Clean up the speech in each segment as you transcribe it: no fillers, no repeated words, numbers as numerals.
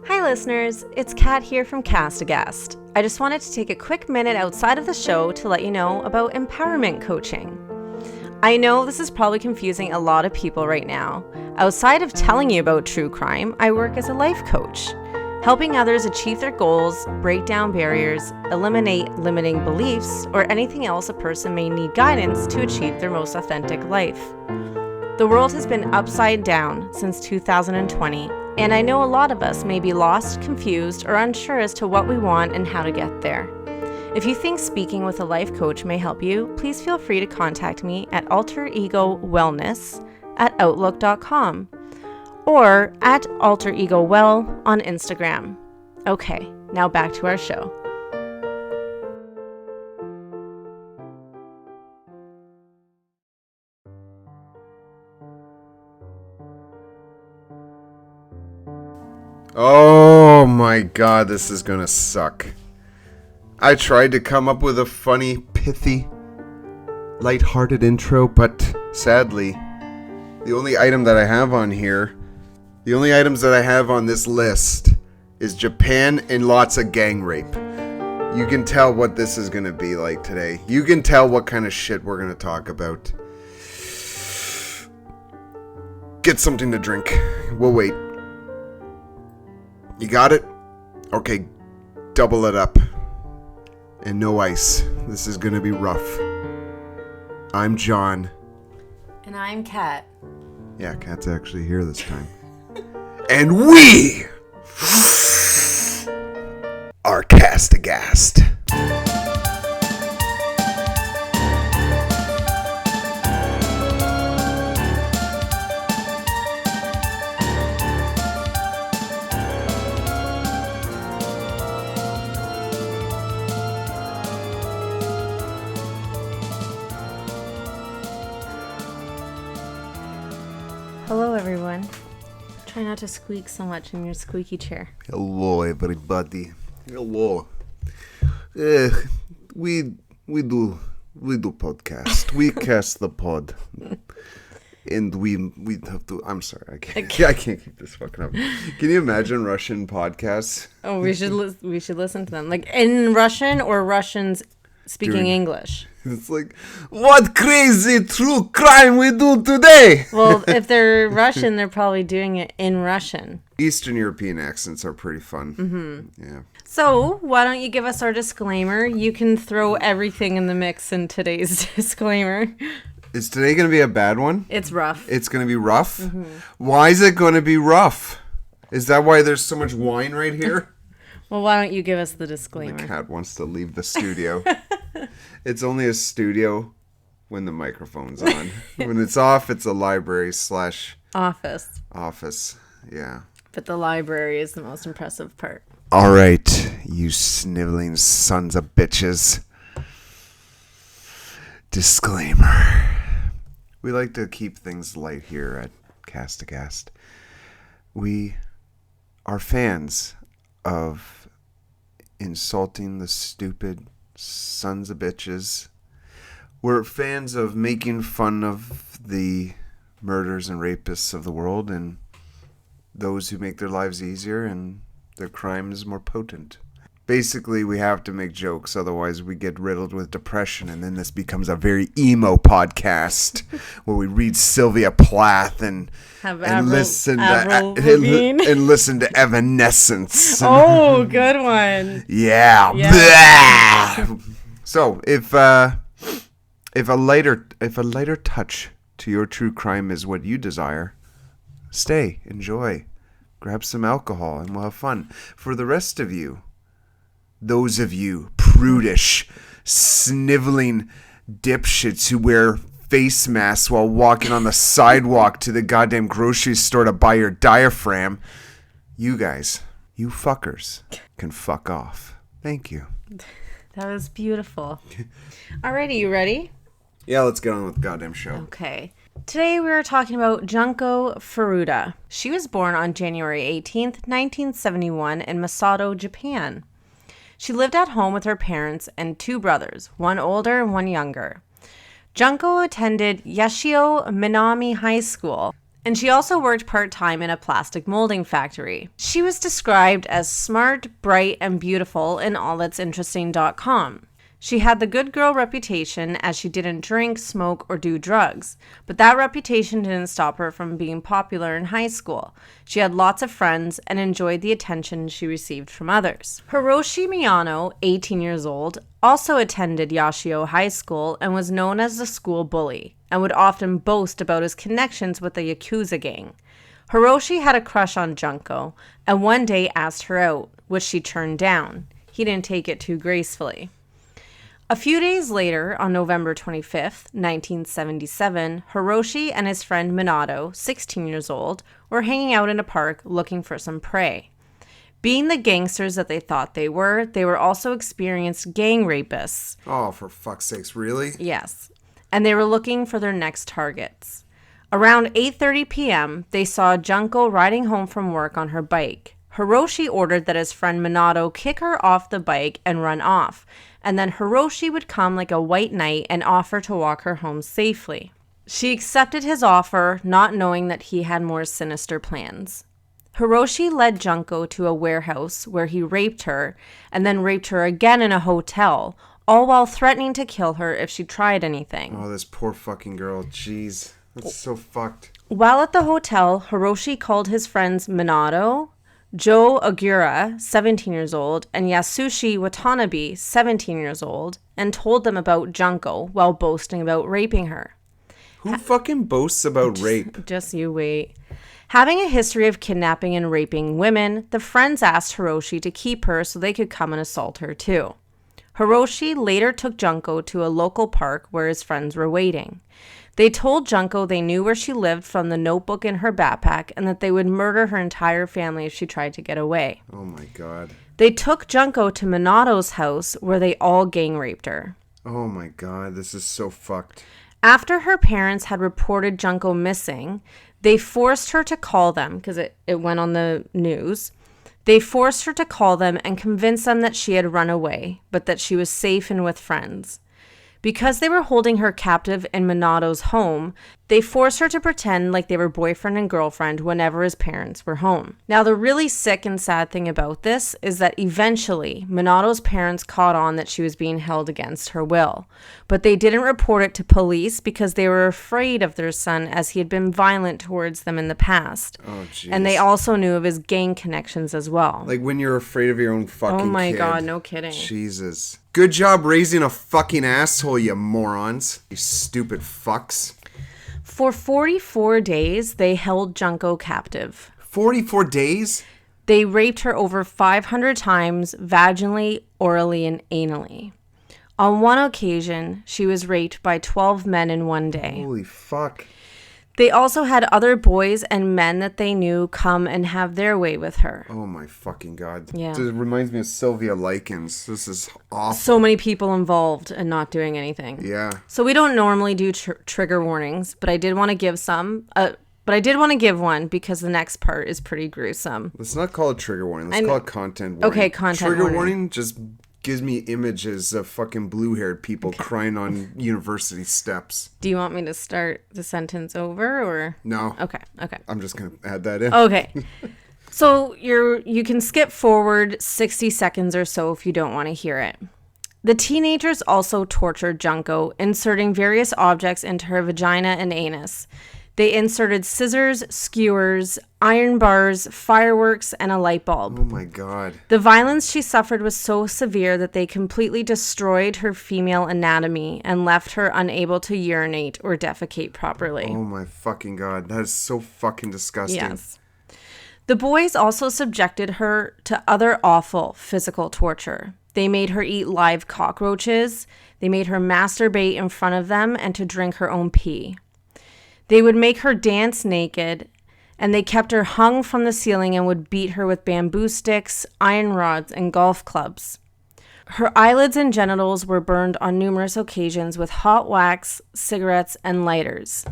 Hi listeners, it's Kat here from Aghast. I just wanted to take a quick minute outside of the show to let you know about empowerment coaching. I know this is probably confusing a lot of people right now. Outside of telling you about true crime, I work as a life coach, helping others achieve their goals, break down barriers, eliminate limiting beliefs, or anything else a person may need guidance to achieve their most authentic life. The world has been upside down since 2020, and I know a lot of us may be lost, confused, or unsure as to what we want and how to get there. If you think speaking with a life coach may help you, please feel free to contact me at alteregowellness@outlook.com or at alteregowell on Instagram. Okay, now back to our show. Oh my god, this is gonna suck. I tried to come up with a funny, pithy, lighthearted intro, but sadly, the only items that I have on this list is Japan and lots of gang rape. You can tell what this is gonna be like today. You can tell what kind of shit we're gonna talk about. Get something to drink. We'll wait. You got it? Okay, double it up. And no ice. This is gonna be rough. I'm John. And I'm Kat. Yeah, Kat's actually here this time. And we are Aghast. Hello everyone. Try not to squeak so much in your squeaky chair. Hello, everybody. Hello. We do podcast. We cast the pod, and we have to. I'm sorry, I can't keep this fucking up. Can you imagine Russian podcasts? Oh, we should listen to them, like in Russian or Russians speaking English. It's like, what crazy true crime we do today? Well, if they're Russian, they're probably doing it in Russian. Eastern European accents are pretty fun. Mm-hmm. Yeah. So, why don't you give us our disclaimer? You can throw everything in the mix in today's disclaimer. Is today going to be a bad one? It's rough. It's going to be rough? Mm-hmm. Why is it going to be rough? Is that why there's so much wine right here? Well, why don't you give us the disclaimer? The cat wants to leave the studio. It's only a studio when the microphone's on. When it's off, it's a library / office. Yeah. But the library is the most impressive part. All right, you sniveling sons of bitches. Disclaimer. We like to keep things light here at Aghast. We are fans of insulting the stupid sons of bitches. We're fans of making fun of the murderers and rapists of the world and those who make their lives easier and their crimes more potent. Basically, we have to make jokes, otherwise we get riddled with depression, and then this becomes a very emo podcast where we read Sylvia Plath and listen to Evanescence. Oh, good one. Yeah. So if a lighter touch to your true crime is what you desire, stay, enjoy, grab some alcohol, and we'll have fun. For the rest of you, those of you prudish, sniveling dipshits who wear face masks while walking on the sidewalk to the goddamn grocery store to buy your diaphragm, you guys, you fuckers, can fuck off. Thank you. That was beautiful. Alrighty, you ready? Yeah, let's get on with the goddamn show. Okay. Today we are talking about Junko Furuta. She was born on January 18th, 1971 in Masato, Japan. She lived at home with her parents and two brothers, one older and one younger. Junko attended Yashio Minami High School And she also worked part-time in a plastic molding factory. She was described as smart, bright, and beautiful in allthat'sinteresting.com. She had the good girl reputation as she didn't drink, smoke, or do drugs. But that reputation didn't stop her from being popular in high school. She had lots of friends and enjoyed the attention she received from others. Hiroshi Miyano, 18 years old, also attended Yashio High School and was known as the school bully, and would often boast about his connections with the Yakuza gang. Hiroshi had a crush on Junko, and one day asked her out, which she turned down. He didn't take it too gracefully. A few days later, on November 25th, 1977, Hiroshi and his friend Minato, 16 years old, were hanging out in a park looking for some prey. Being the gangsters that they thought they were also experienced gang rapists. Oh, for fuck's sakes, really? Yes. And they were looking for their next targets. Around 8:30 p.m., they saw Junko riding home from work on her bike. Hiroshi ordered that his friend Minato kick her off the bike and run off, and then Hiroshi would come like a white knight and offer to walk her home safely. She accepted his offer, not knowing that he had more sinister plans. Hiroshi led Junko to a warehouse where he raped her, and then raped her again in a hotel, all while threatening to kill her if she tried anything. Oh, this poor fucking girl. Jeez. That's so fucked. While at the hotel, Hiroshi called his friends Minato, Joe Agura, 17 years old, and Yasushi Watanabe, 17 years old, and told them about Junko while boasting about raping her. Who fucking boasts about rape? Just you wait. Having a history of kidnapping and raping women, the friends asked Hiroshi to keep her so they could come and assault her too. Hiroshi later took Junko to a local park where his friends were waiting. They told Junko they knew where she lived from the notebook in her backpack and that they would murder her entire family if she tried to get away. Oh my god. They took Junko to Minato's house where they all gang raped her. Oh my god, this is so fucked. After her parents had reported Junko missing, they forced her to call them, because it went on the news. They forced her to call them and convince them that she had run away, but that she was safe and with friends. Because they were holding her captive in Minato's home, they forced her to pretend like they were boyfriend and girlfriend whenever his parents were home. Now, the really sick and sad thing about this is that eventually, Minato's parents caught on that she was being held against her will. But they didn't report it to police because they were afraid of their son as he had been violent towards them in the past. Oh, jeez. And they also knew of his gang connections as well. Like when you're afraid of your own fucking kid. Oh my god, no kidding. Jesus. Good job raising a fucking asshole, you morons. You stupid fucks. For 44 days, they held Junko captive. 44 days? They raped her over 500 times, vaginally, orally, and anally. On one occasion, she was raped by 12 men in one day. Holy fuck. They also had other boys and men that they knew come and have their way with her. Oh my fucking god. Yeah. It reminds me of Sylvia Likens. This is awful. So many people involved and not doing anything. Yeah. So we don't normally do trigger warnings, but I did want to give some. But I did want to give one because the next part is pretty gruesome. Let's not call it trigger warning. Let's call it content warning. Okay, content trigger warning. warning just gives me images of fucking blue-haired people crying on university steps. Do you want me to start the sentence over or? No. Okay. I'm just going to add that in. Okay. So you can skip forward 60 seconds or so if you don't want to hear it. The teenagers also tortured Junko, inserting various objects into her vagina and anus. They inserted scissors, skewers, iron bars, fireworks, and a light bulb. Oh my god. The violence she suffered was so severe that they completely destroyed her female anatomy and left her unable to urinate or defecate properly. Oh my fucking god. That is so fucking disgusting. Yes. The boys also subjected her to other awful physical torture. They made her eat live cockroaches. They made her masturbate in front of them and to drink her own pee. They would make her dance naked, and they kept her hung from the ceiling and would beat her with bamboo sticks, iron rods, and golf clubs. Her eyelids and genitals were burned on numerous occasions with hot wax, cigarettes, and lighters.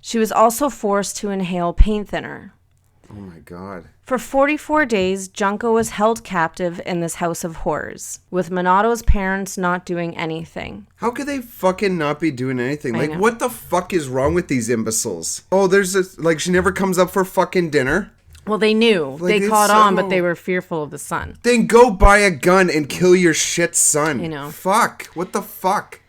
She was also forced to inhale paint thinner. Oh my God. For 44 days, Junko was held captive in this house of horrors, with Minato's parents not doing anything. How could they fucking not be doing anything? I Like, know. what the fuck is wrong with these imbeciles? Oh, there's this, like, she never comes up for fucking dinner? Well, they knew. Like, They caught on, so- but they were fearful of the son. Then go buy a gun and kill your shit son. I know. Fuck. What the fuck?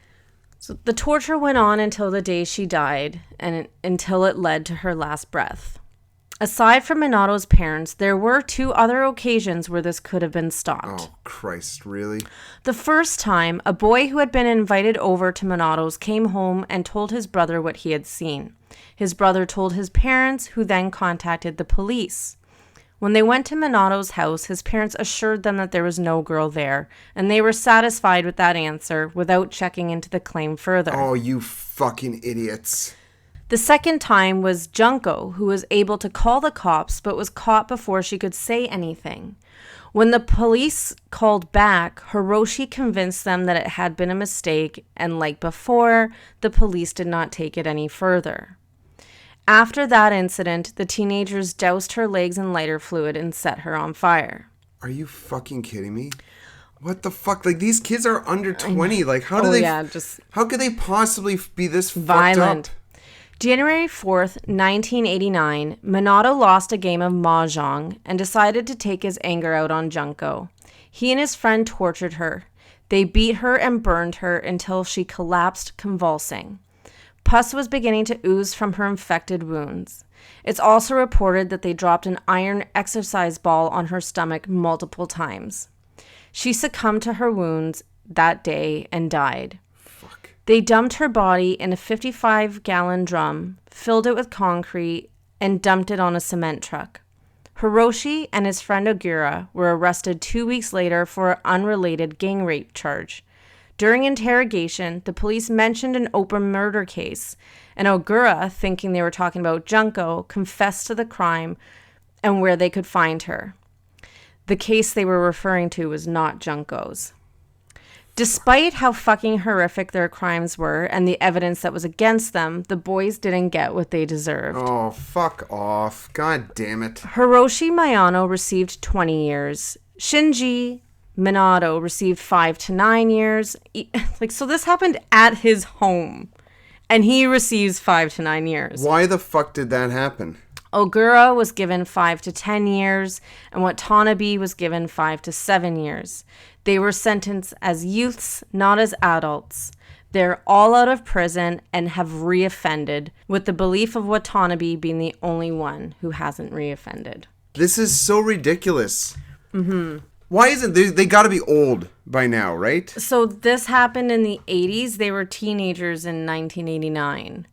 So the torture went on until the day she died, and until it led to her last breath. Aside from Minato's parents, there were 2 other occasions where this could have been stopped. Oh, Christ, really? The first time, a boy who had been invited over to Minato's came home and told his brother what he had seen. His brother told his parents, who then contacted the police. When they went to Minato's house, his parents assured them that there was no girl there, and they were satisfied with that answer without checking into the claim further. Oh, you fucking idiots. The second time was Junko, who was able to call the cops but was caught before she could say anything. When the police called back, Hiroshi convinced them that it had been a mistake, and like before, the police did not take it any further. After that incident, the teenagers doused her legs in lighter fluid and set her on fire. Are you fucking kidding me? What the fuck? Like, these kids are under 20. Like, how do how could they possibly be this Violent. fucked up? January 4th, 1989, Minato lost a game of mahjong and decided to take his anger out on Junko. He and his friend tortured her. They beat her and burned her until she collapsed, convulsing. Pus was beginning to ooze from her infected wounds. It's also reported that they dropped an iron exercise ball on her stomach multiple times. She succumbed to her wounds that day and died. They dumped her body in a 55-gallon drum, filled it with concrete, and dumped it on a cement truck. Hiroshi and his friend Ogura were arrested 2 weeks later for an unrelated gang rape charge. During interrogation, the police mentioned an open murder case, and Ogura, thinking they were talking about Junko, confessed to the crime and where they could find her. The case they were referring to was not Junko's. Despite how fucking horrific their crimes were and the evidence that was against them, the boys didn't get what they deserved. Oh, fuck off. God damn it. Hiroshi Mayano received 20 years. Shinji Minato received 5 to 9 years. So this happened at his home, and he receives 5 to 9 years. Why the fuck did that happen? Ogura was given 5 to 10 years, and Watanabe was given 5 to 7 years. They were sentenced as youths, not as adults. They're all out of prison and have reoffended, with the belief of Watanabe being the only one who hasn't reoffended. This is so ridiculous. Mm-hmm. Why isn't they gotta be old by now, right? So this happened in the 80s. They were teenagers in 1989.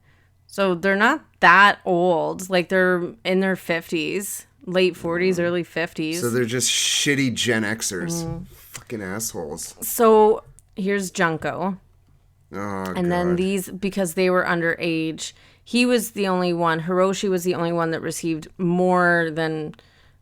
So they're not that old. Like, they're in their 50s, late 40s, early 50s. So they're just shitty Gen Xers. Fucking assholes. So here's Junko. Oh, And God. then these, because they were underage, he was the only one. Hiroshi was the only one that received more than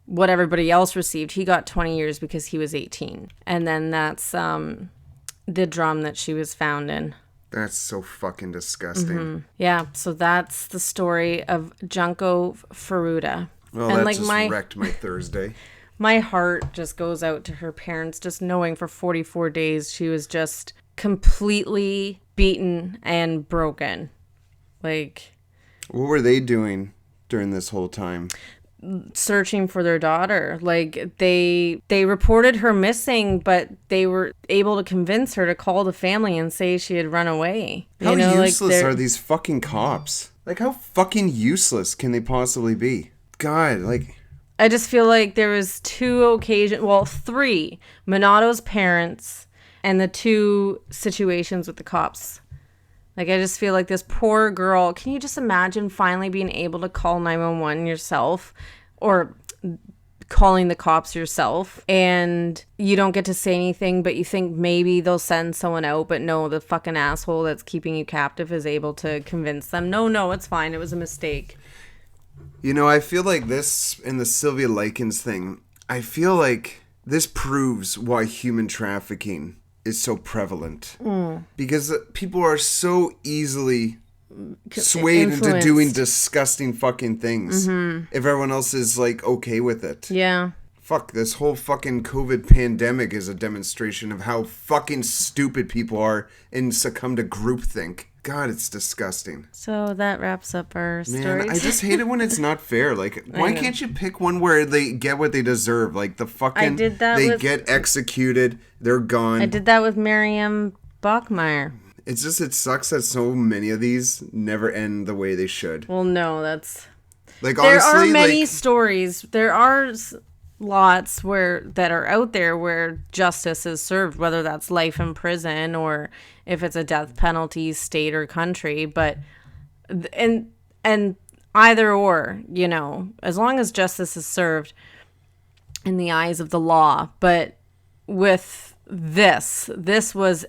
what everybody else received. He got 20 years because he was 18. And then that's the drum that she was found in. That's so fucking disgusting. Mm-hmm. Yeah, so that's the story of Junko Furuta. Well, and that just wrecked my Thursday. My heart just goes out to her parents, just knowing for 44 days she was just completely beaten and broken. Like, What were they doing during this whole time? searching for their daughter. Like, they reported her missing, but they were able to convince her to call the family and say she had run away. How useless like are these fucking cops? Like, how fucking useless can they possibly be? God, like... I just feel like there was 3. Minato's parents and the 2 situations with the cops. Like, I just feel like this poor girl, can you just imagine finally being able to call 911 yourself, or calling the cops yourself, and you don't get to say anything, but you think maybe they'll send someone out, but no, the fucking asshole that's keeping you captive is able to convince them, no, it's fine, it was a mistake. You know, I feel like this, and the Sylvia Likens thing, I feel like this proves why human trafficking is so prevalent. Because people are so easily swayed into influenced. doing disgusting fucking things. Mm-hmm. If everyone else is like okay with it. Yeah. Fuck, this whole fucking COVID pandemic is a demonstration of how fucking stupid people are and succumb to groupthink. God, it's disgusting. So that wraps up our Man, story. I just hate it when it's not fair. Like, why can't you pick one where they get what they deserve? Like, the fucking... get executed, they're gone. I did that with Miriam Bachmeier. It's just, it sucks that so many of these never end the way they should. Well, no, that's... Like, there honestly, are many stories. There are lots that are out there where justice is served, whether that's life in prison or if it's a death penalty, state or country. But and either or, you know, as long as justice is served in the eyes of the law. But with this was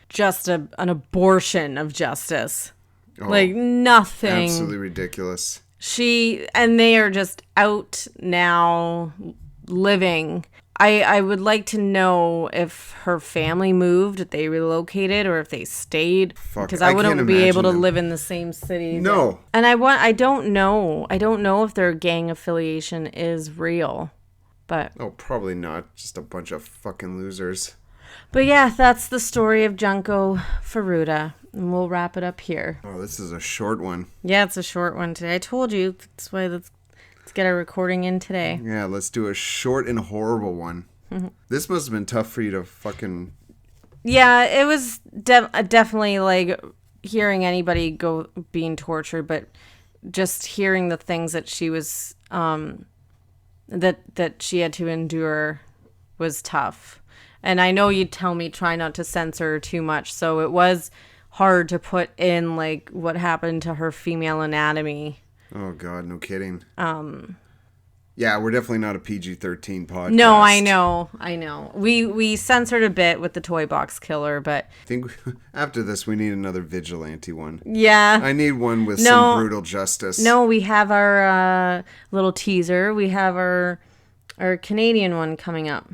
just an abortion of justice. Like nothing. Absolutely ridiculous. And they are just out now living. I would like to know if her family moved, if they relocated, or if they stayed. Because I wouldn't be able to live in the same city. No. And I don't know. I don't know if their gang affiliation is real. But Oh, probably not. Just a bunch of fucking losers. But yeah, that's the story of Junko Furuta. And we'll wrap it up here. Oh, this is a short one. Yeah, it's a short one today. I told you. That's why let's get our recording in today. Yeah, let's do a short and horrible one. This must have been tough for you to fucking... Yeah, it was definitely like hearing anybody being tortured, but just hearing the things that she was... that she had to endure was tough. And I know you'd tell me try not to censor too much, so it was hard to put in like what happened to her female anatomy. Oh God, no kidding. Yeah, we're definitely not a PG-13 podcast. No, I know. We censored a bit with the toy box killer, but I think after this we need another vigilante one. Yeah. I need one with some brutal justice. No, we have our little teaser. We have our Canadian one coming up.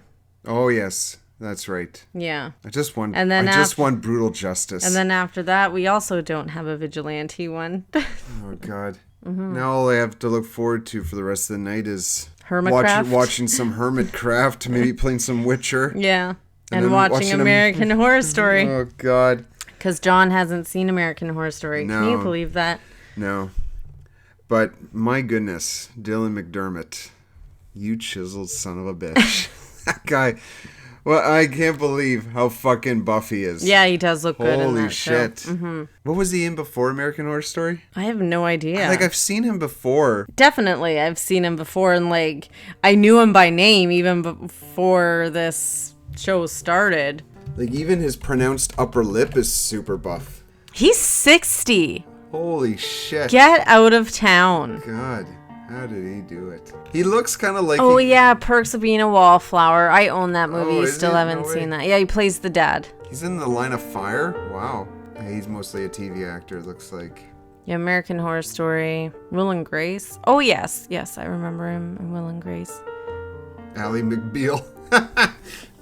Oh yes. That's right. Yeah. I just want brutal justice. And then after that, we also don't have a vigilante one. Oh, God. Mm-hmm. Now all I have to look forward to for the rest of the night is watching some Hermitcraft, maybe playing some Witcher. Yeah. And watching American Horror Story. Oh, God. Because John hasn't seen American Horror Story. No. Can you believe that? No. But, my goodness, Dylan McDermott, you chiseled son of a bitch. That guy... Well, I can't believe how fucking buff he is. Yeah, he does look good in that Holy shit. show. Mm-hmm. What was he in before American Horror Story? I have no idea. I've seen him before. Definitely, I've seen him before, and like, I knew him by name even before this show started. Like, even his pronounced upper lip is super buff. He's 60. Holy shit. Get out of town. God. How did he do it? He looks kind of like... Oh, yeah, Perks of Being a Wallflower. I own that movie. Oh, Still haven't seen that. Yeah, he plays the dad. He's in The Line of Fire? Wow. He's mostly a TV actor, it looks like. Yeah, American Horror Story. Will and Grace. Oh, yes. Yes, I remember him in Will and Grace. Ally McBeal.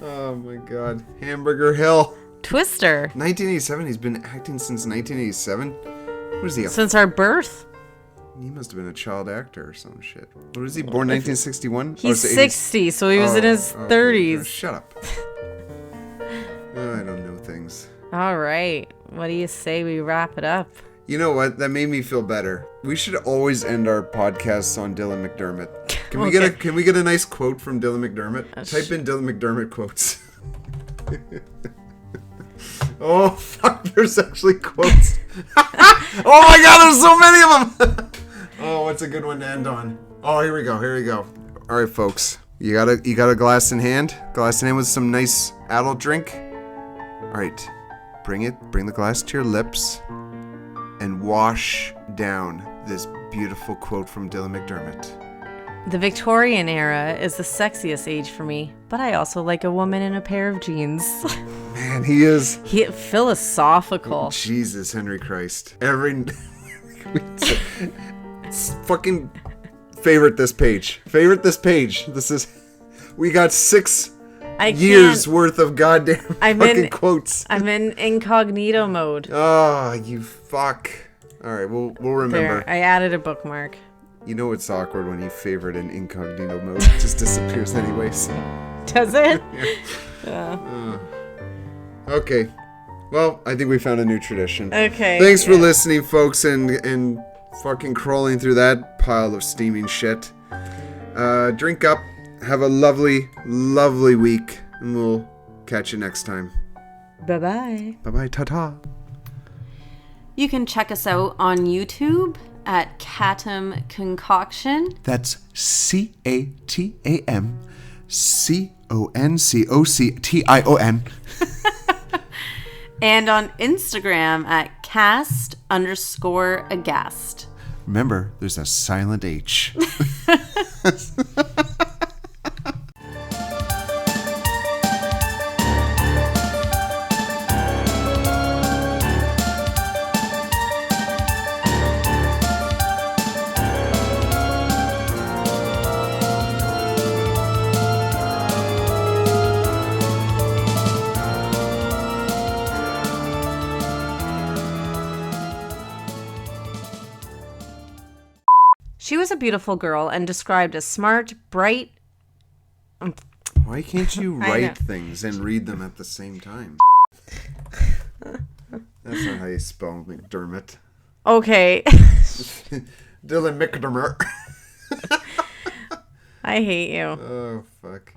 Oh, my God. Hamburger Hill. Twister. 1987. He's been acting since 1987. What is he? Since our birth. He must have been a child actor or some shit. What was he? Born 1961? He's 60, so he was in his 30s. Shut up. I don't know things. All right. What do you say we wrap it up? You know what? That made me feel better. We should always end our podcasts on Dylan McDermott. Can we get a nice quote from Dylan McDermott? Type in Dylan McDermott quotes. Oh, fuck, there's actually quotes. Oh my God, there's so many of them. Oh, what's a good one to end on? Oh, here we go. All right, folks. You got a glass in hand? Glass in hand with some nice adult drink? All right. Bring the glass to your lips and wash down this beautiful quote from Dylan McDermott. The Victorian era is the sexiest age for me, but I also like a woman in a pair of jeans. Man, he is... philosophical. Jesus, Henry Christ. Fucking favorite this page. This is... We got 6 years worth of goddamn fucking quotes. I'm in incognito mode. Oh, you fuck. All right, we'll remember. There, I added a bookmark. You know it's awkward when you favorite in incognito mode. It just disappears anyways. Does it? Okay. Well, I think we found a new tradition. Okay. Thanks for listening, folks, and fucking crawling through that pile of steaming shit. Drink up. Have a lovely, lovely week, and we'll catch you next time. Bye-bye. Bye-bye. Ta-ta. You can check us out on YouTube at Catam Concoction. That's CATAM CONCOCTION. And on Instagram at cast_Aghast. Remember, there's a silent H. She was a beautiful girl and described as smart, bright. Why can't you write things and read them at the same time? That's not how you spell McDermott. Okay. Dylan McDermott. I hate you. Oh, fuck.